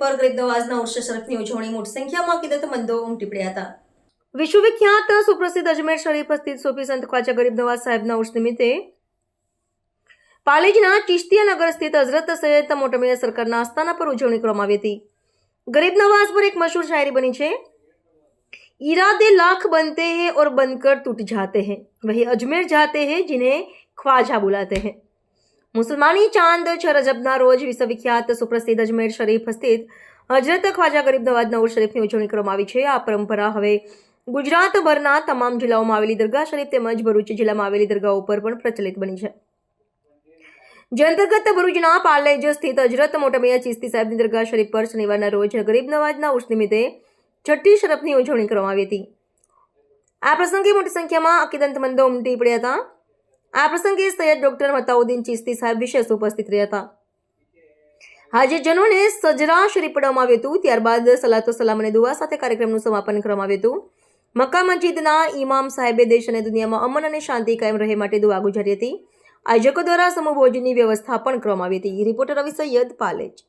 પર ગરીબ નવાઝના ઉર્ષ શરીફની ઉજવણી મોટી સંખ્યામાં અકીદતમંદો ઉમટી પડ્યા હતા। વિશ્વવિખ્યાત સુપ્રસિદ્ધ અજમેર શરીફ સ્થિત સૂફી સંત ખ્વાજા ગરીબ નવાઝ સાહેબના ઉર્ષ નિમિત્તે પાલેજના ચિશ્તિયા નગર સ્થિત હઝરત સૈયદ મોટમિયા સરકારના આસ્થાના પર ઉજવણી કરવામાં આવી હતી। ગરીબ નવાઝ પર એક મશહૂર શાયરી બની છે, इरादे लाख बनते हैं और बनकर टूट जाते हैं, वही अजमेर जाते हैं जिन्हें ख्वाजा बुलाते हैं। मुसलमानी चांद 6 रजबના રોજ વિશ્વવિખ્યાત સુપ્રસિદ્ધ અજમેર શરીફ સ્થિત હજરત ખ્વાજા ગરીબ નવાઝ નઉર શરીફની ઉજવણી કરવામાં આવી છે। આ પરંપરા હવે ગુજરાતભરના તમામ જિલ્લાઓમાં આવેલી દરગાહ શરીફ તેમજ ભરૂચ જિલ્લામાં આવેલી દરગાહો ઉપર પણ પ્રચલિત બની છે, જે અંતર્ગત ભરૂચના પાલેજ સ્થિત હજરત મોટમિયા ચિશ્તી સાહેબની દરગાહ શરીફ પર શનિવારના રોજ ગરીબ નવાઝના ઉર્ષ નિમિત્તે છઠ્ઠી શરફની ઉજવણી કરવામાં આવી હતી। આ પ્રસંગે મોટી સંખ્યામાં અકીદતમંદો ઉમટી પડ્યા હતા। આ પ્રસંગે સૈયદ ડોક્ટર મતાઉદ્દીન ચિશ્તી સાહેબ વિશેષ ઉપસ્થિત રહ્યા હતા। હાજરજનોને સજરા શરીફ પઢાવવામાં આવ્યું હતું। ત્યારબાદ સલાતો સલામ અને દુઆ સાથે કાર્યક્રમનું સમાપન કરવામાં આવ્યું હતું। મક્કા મસ્જિદના ઇમામ સાહેબે દેશ અને દુનિયામાં અમન અને શાંતિ કાયમ રહે માટે દુઆ ગુજારી હતી। આયોજકો દ્વારા સમૂહ ભોજનની વ્યવસ્થા પણ કરવામાં આવી હતી। રિપોર્ટર રવિ સૈયદ, પાલેજ।